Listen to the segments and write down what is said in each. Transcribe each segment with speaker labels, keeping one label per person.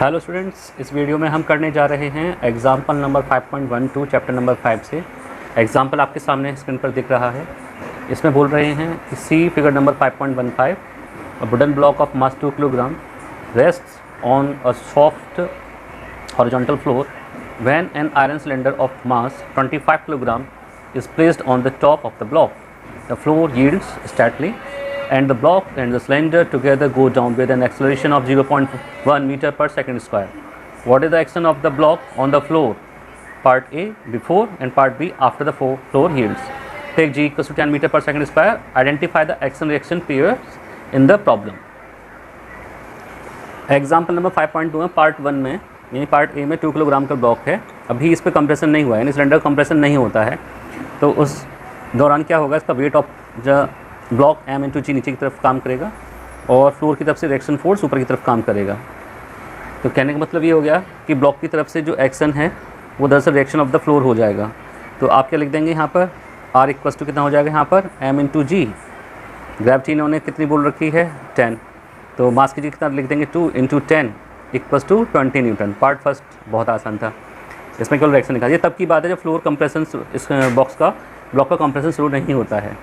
Speaker 1: Hello students, इस video में हम करने जा रहे हैं एग्जाम्पल नंबर 5.12 चैप्टर नंबर 5 से। एग्जाम्पल आपके सामने स्क्रीन पर दिख रहा है। इसमें बोल रहे हैं कि see figure number 5.15 a wooden block of mass 2 kilogram rests on a soft horizontal floor when an iron cylinder of mass 25 kilogram is placed on the top of the block. The floor yields steadily and the block and the cylinder together go down with an acceleration of 0.1 meter per second square. What is the action of the block on the floor? Part A before and part B after the floor yields. Take G equals to 10 meter per second square. Identify the action reaction pairs in the problem. Example number 5.2 में part 1 में यानी part A में 2 kilogram का block है। अभी इस पर compression नहीं हुआ है, यानी सिलेंडर कंप्रेशन नहीं होता है, तो उस दौरान क्या होगा, इसका weight of the block M into g नीचे की तरफ काम करेगा और फ्लोर की तरफ से रिएक्शन फोर्स ऊपर की तरफ काम करेगा। तो कहने का मतलब ये हो गया कि ब्लॉक की तरफ से जो एक्शन है वो दरअसल रिएक्शन ऑफ द फ्लोर हो जाएगा। तो आप क्या लिख देंगे यहाँ पर, आर इक्वल्स टू कितना हो जाएगा यहाँ पर, एम इंटू जी। ग्रेविटी इन्होंने कितनी बोल रखी है, 10, तो मास की जी कितना लिख देंगे, 2 into 10 equals to 20 newton. Part first बहुत आसान था, इसमें केवल रिएक्शन निकालिए। तब की बात है जब फ्लोर कंप्रेशन, इस ब्लॉक का कंप्रेशन शुरू नहीं होता है।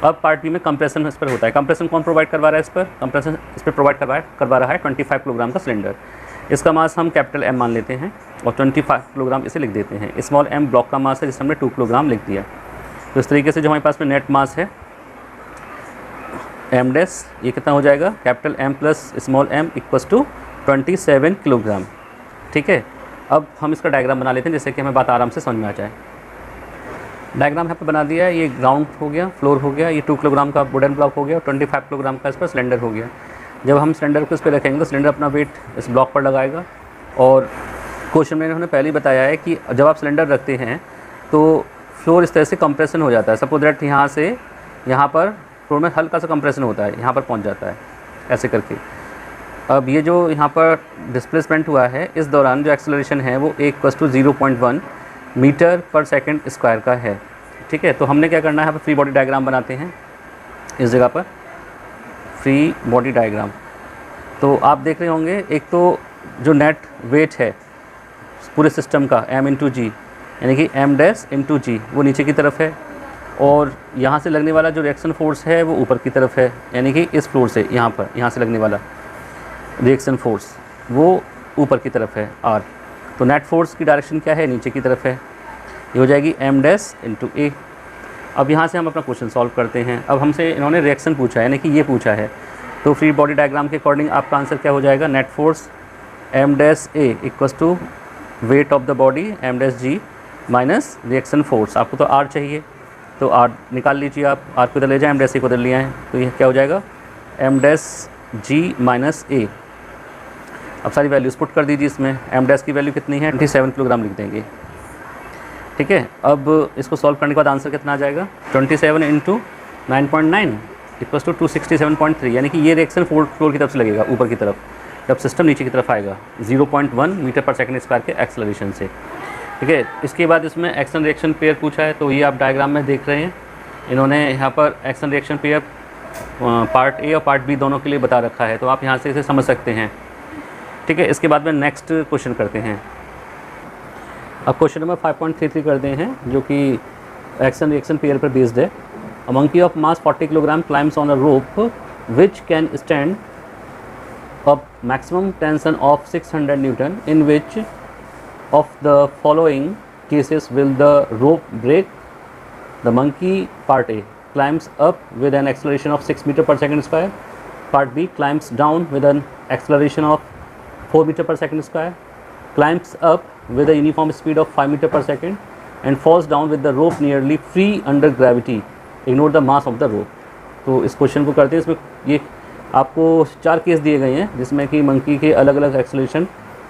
Speaker 1: अब पार्ट बी में कंप्रेशन इस पर होता है। कंप्रेशन कौन प्रोवाइड करवा रहा है, इस पर कंप्रेशन इस पर प्रोवाइड करवा रहा है 25 किलोग्राम का सिलेंडर। इसका मास हम कैपिटल एम मान लेते हैं और 25 किलोग्राम इसे लिख देते हैं। स्मॉल एम ब्लॉक का मास है जिसे हमने 2 किलोग्राम लिख दिया। तो इस तरीके से जो हमारे पास में नेट मास है एम डैश, ये कितना हो जाएगा, capital M plus small M equals to 27 kilogram. ठीक है, अब हम इसका डायग्राम बना लेते हैं जिससे कि हमें बात आराम से समझ में आ जाए। डायग्राम यहाँ पे बना दिया है। ये ग्राउंड हो गया, फ्लोर हो गया, ये 2 किलोग्राम का वुडन ब्लॉक हो गया, 25 किलोग्राम का इस पर सिलेंडर हो गया। जब हम सिलेंडर को इस पर रखेंगे तो सिलेंडर अपना वेट इस ब्लॉक पर लगाएगा। और क्वेश्चन में इन्होंने पहले ही बताया है कि जब आप सिलेंडर रखते हैं तो फ्लोर इस तरह से कंप्रेशन हो जाता है। सपोज दैट यहाँ से यहाँ पर फ्लोर में हल्का सा कंप्रेशन होता है, यहाँ पर पहुँच जाता है ऐसे करके। अब ये जो यहाँ पर डिस्प्लेसमेंट हुआ है, इस दौरान जो एक्सेलरेशन है वो 1 मीटर पर सेकंड स्क्वायर का है। ठीक है, तो हमने क्या करना है, यहाँ पर फ्री बॉडी डायग्राम बनाते हैं। इस जगह पर फ्री बॉडी डायग्राम तो आप देख रहे होंगे, एक तो जो नेट वेट है पूरे सिस्टम का एम इंटू जी, यानी कि एम डैश इंटू जी, वो नीचे की तरफ है। और यहाँ से लगने वाला जो रिएक्शन फोर्स है वो ऊपर की तरफ है, यानी कि इस फ्लोर से यहाँ से लगने वाला रिएक्शन फोर्स वो ऊपर की तरफ है आर। तो नेट फोर्स की डायरेक्शन क्या है, नीचे की तरफ है। ये हो जाएगी एम डैश इंटू ए। अब यहाँ से हम अपना क्वेश्चन सॉल्व करते हैं। अब हमसे इन्होंने रिएक्शन पूछा है, यानी कि ये पूछा है, तो फ्री बॉडी डायग्राम के अकॉर्डिंग आपका आंसर क्या हो जाएगा, net force M dash A equals to weight of the body M dash G minus reaction force. आपको तो आर चाहिए तो आर निकाल लीजिए आप, आर को इधर ले जाए, एम डैश ए को इधर लिया है, तो ये क्या हो जाएगा, एम डैश जी माइनस ए। अब सारी वैल्यूज़ पुट कर दीजिए इसमें। एम डैश की वैल्यू कितनी है, 27 किलोग्राम लिख देंगे। ठीक है, अब इसको सॉल्व करने के बाद आंसर कितना आ जाएगा, 27 इंटू 9.9 इक्वल्स टू 267.3, यानी कि ये रिएक्शन फ्लोर की तरफ से लगेगा ऊपर की तरफ, जब सिस्टम नीचे की तरफ आएगा 0.1 मीटर पर सेकंड स्क्वायर के एक्सेलरेशन से। ठीक है, इसके बाद इसमें एक्शन रिएक्शन पेयर पूछा है, तो ये आप डायग्राम में देख रहे हैं। इन्होंने यहाँ पर action reaction pair part A और पार्ट बी दोनों के लिए बता रखा है, तो आप यहाँ से इसे समझ सकते हैं। ठीक है, इसके बाद में नेक्स्ट क्वेश्चन करते हैं। अब क्वेश्चन नंबर 5.33 करते हैं, जो कि एक्शन रिएक्शन पेयर पर बेस्ड है। A monkey of mass 40 kilogram climbs on a rope which can stand up maximum tension of 600 newton. In which of the following cases will the rope break? The monkey part A climbs up with an acceleration of 6 meter per second square. Part B climbs down with an acceleration of 4 meter per second square. Climbs up with a uniform speed of 5 meter per second and falls down with the rope nearly free under gravity. Ignore the mass of the rope. तो इस question को करते हैं। इसमें ये आपको 4 case दिए गए हैं जिसमें कि मंकी के अलग अलग एक्सेलरेशन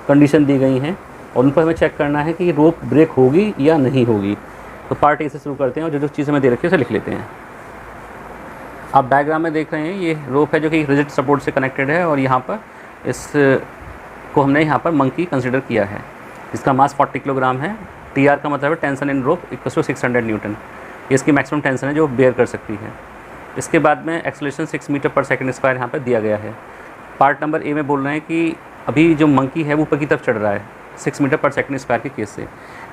Speaker 1: कंडीशन दी गई हैं और उन पर हमें चेक करना है कि रोप ब्रेक होगी या नहीं होगी। तो पार्ट ए से शुरू करते हैं और जो जो चीज़ हमें दे रखी है उसे लिख लेते हैं। आप डायग्राम में देख रहे हैं, ये रोप है जो कि रिजिड सपोर्ट से कनेक्टेड है और यहाँ पर इसको हमने यहाँ पर मंकी कंसिडर किया है। इसका मास 40 किलोग्राम है। टी आर का मतलब है tension in rope equal to 600 newton. ये इसकी मैक्सिमम टेंशन है जो बेयर कर सकती है। इसके बाद में एक्सेलरेशन 6 मीटर पर सेकंड स्क्वायर यहाँ पर दिया गया है। पार्ट नंबर ए में बोल रहे हैं कि अभी जो मंकी है वो ऊपर की तरफ चढ़ रहा है 6 मीटर पर सेकंड स्क्वायर के केस से।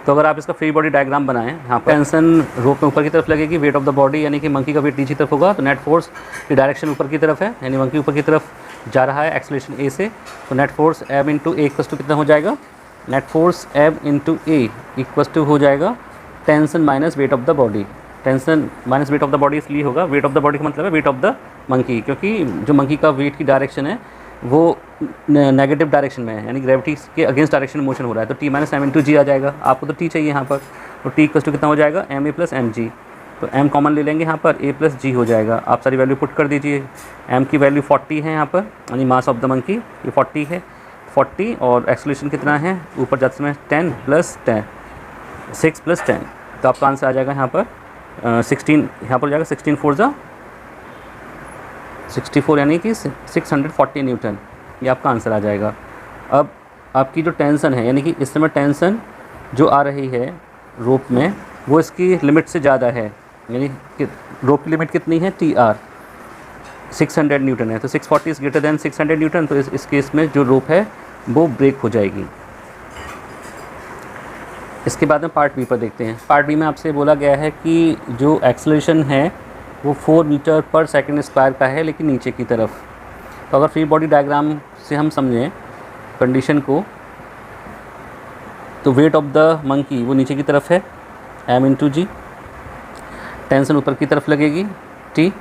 Speaker 1: तो अगर आप इसका फ्री बॉडी डायग्राम बनाएं, यहाँ पर टेंशन रोप में ऊपर की तरफ लगेगी, वेट ऑफ द बॉडी यानी कि मंकी का वेट नीचे की तरफ होगा, तो नेट फोर्स की डायरेक्शन ऊपर की तरफ है, यानी मंकी ऊपर की तरफ जा रहा है एक्सेलरेशन ए से, तो net force M into A equals to कितना हो जाएगा, net force M into A equals to हो जाएगा tension minus weight of the body. Tension minus weight of the body इसलिए होगा, वेट ऑफ द बॉडी का मतलब है वेट ऑफ द मंकी, क्योंकि जो मंकी का वेट की डायरेक्शन है वो नेगेटिव डायरेक्शन में है, यानी ग्रेविटी के अगेंस्ट डायरेक्शन में मोशन हो रहा है, तो टी माइनस एम इंटू जी आ जाएगा। आपको तो टी चाहिए यहाँ पर, तो टी इक्वल्स टू कितना हो जाएगा, M A plus M G, तो एम कॉमन ले लेंगे यहाँ पर, ए प्लस जी हो जाएगा। आप सारी वैल्यू पुट कर दीजिए। एम की वैल्यू 40 है यहाँ पर, यानी मास ऑफ द मंकी ये 40 है, 40, और एक्सेलरेशन कितना है ऊपर जाते समय 10 प्लस 10, 6 प्लस 10, तो आपका आंसर आ जाएगा यहाँ पर 16, यहाँ पर हो जाएगा 16 4 जा 64, यानी कि 640 न्यूटन, ये आपका आंसर आ जाएगा। अब आपकी जो टेंशन है, यानी कि इस समय टेंशन जो आ रही है रोप में वो इसकी लिमिट से ज़्यादा है, यानी कि रोप की लिमिट कितनी है, टी आर 600 न्यूटन है, तो 640 इज़ ग्रेटर दैन 600 न्यूटन, तो इस केस में जो रोप है वो ब्रेक हो जाएगी। इसके बाद में पार्ट बी पर देखते हैं। पार्ट बी में आपसे बोला गया है कि जो एक्सेलरेशन है वो 4 मीटर पर सेकंड स्क्वायर का है, लेकिन नीचे की तरफ। तो अगर फ्री बॉडी डायग्राम से हम समझें कंडीशन को, तो वेट ऑफ द मंकी वो नीचे की तरफ है एम इंटू जी, टेंशन ऊपर की तरफ लगेगी टी,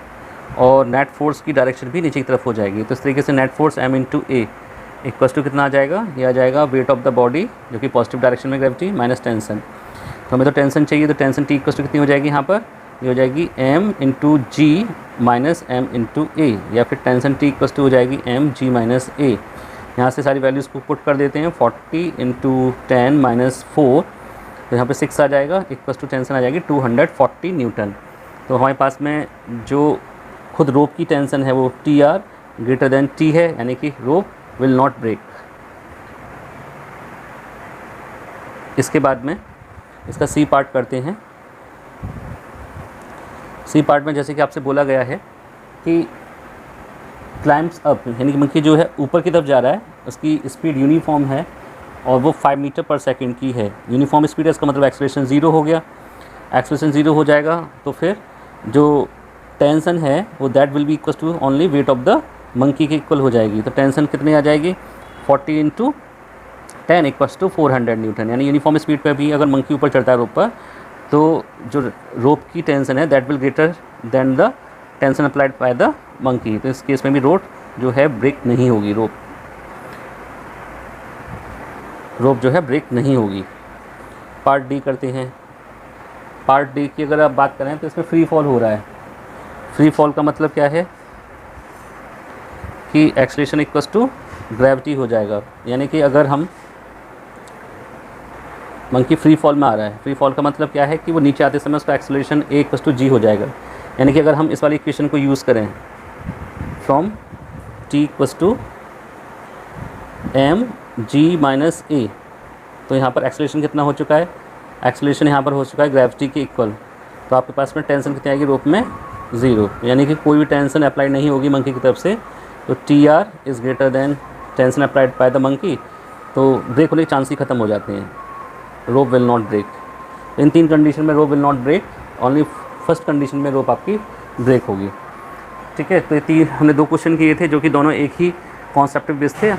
Speaker 1: और नेट फोर्स की डायरेक्शन भी नीचे की तरफ हो जाएगी। तो इस तरीके से net force M into A equals to कितना आ जाएगा, ये आ जाएगा वेट ऑफ द बॉडी जो कि पॉजिटिव डायरेक्शन में ग्रेविटी माइनस टेंशन। तो हमें तो टेंशन चाहिए, तो टेंशन टी इक्वल्स टू कितनी हो जाएगी यहाँ पर, ये हो जाएगी एम इंटू जी माइनस एम इंटू ए, या फिर टेंशन टी इक्वल्स टू हो जाएगी एम जी माइनस ए। यहाँ से सारी वैल्यूज़ को पुट कर देते हैं, 40 इंटू 10 माइनस 4, तो यहाँ पे 6 आ जाएगा, इक्वल्स टू टेंशन आ जाएगी 240 न्यूटन। तो हमारे पास में जो खुद रोप की टेंशन है वो T R greater than T है, यानी कि रोप विल नॉट ब्रेक। इसके बाद में इसका सी पार्ट करते हैं। सी पार्ट में जैसे कि आपसे बोला गया है कि क्लाइम्स अप, यानी कि मंकी जो है ऊपर की तरफ जा रहा है, उसकी स्पीड यूनिफॉर्म है और वो 5 मीटर पर सेकंड की है। यूनिफॉर्म स्पीड है, इसका मतलब एक्सेलरेशन 0 हो गया। एक्सेलरेशन 0 हो जाएगा तो फिर जो टेंशन है वो that will be equal to only weight of the monkey के इक्वल हो जाएगी। तो टेंशन कितनी आ जाएगी, 40 इंटू 10 इक्वल्स टू 400 न्यूटन, यानी यूनिफॉर्म स्पीड पर भी अगर मंकी ऊपर चढ़ता है रोप पर, तो जो रोप की टेंशन है that will greater than the tension applied by the monkey. तो इस केस में भी रोप जो है ब्रेक नहीं होगी, रोप जो है ब्रेक नहीं होगी। पार्ट डी करते हैं। पार्ट डी की अगर आप बात करें तो इसमें फ्री फॉल हो रहा है। फ्री फॉल का मतलब क्या है कि एक्सेलरेशन इक्वल्स टू ग्रेविटी हो जाएगा, यानी कि अगर हम मंकी फ्री फॉल में आ रहा है, फ्री फॉल का मतलब क्या है कि वो नीचे आते समय उसका एक्सेलरेशन ए इक्वल्स टू जी हो जाएगा। यानी कि अगर हम इस वाली इक्वेशन को यूज़ करें from T equals to m g minus a, तो यहाँ पर एक्सेलरेशन कितना हो चुका है, एक्सेलरेशन यहाँ पर हो चुका है ग्रेविटी के इक्वल। तो आपके पास में टेंशन कितनी आएगी रोप में, 0, यानी कि कोई भी टेंशन अप्लाई नहीं होगी मंकी की तरफ से। तो T R is greater than tension applied by the monkey, तो ब्रेक होने के चांस ही खत्म हो जाते हैं, रोप विल नॉट ब्रेक। इन 3 कंडीशन में rope will not break, only first condition में रोप आपकी ब्रेक होगी। ठीक है, तो ये हमने 2 क्वेश्चन किए थे जो कि दोनों एक ही कॉन्सेप्ट बेस्ड थे।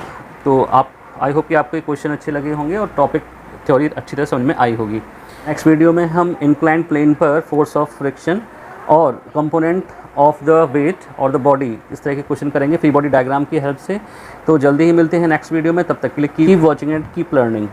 Speaker 1: तो आप आई होप कि आपको ये क्वेश्चन अच्छे लगे होंगे और टॉपिक थ्योरी अच्छी तरह समझ में आई होगी। नेक्स्ट वीडियो में हम इंक्लाइंड प्लेन पर फोर्स ऑफ फ्रिक्शन और कंपोनेंट ऑफ द वेट और द बॉडी, इस तरह के क्वेश्चन करेंगे फ्री बॉडी डायग्राम की हेल्प से। तो जल्दी ही मिलते हैं नेक्स्ट वीडियो में, तब तक के लिए keep watching and keep learning.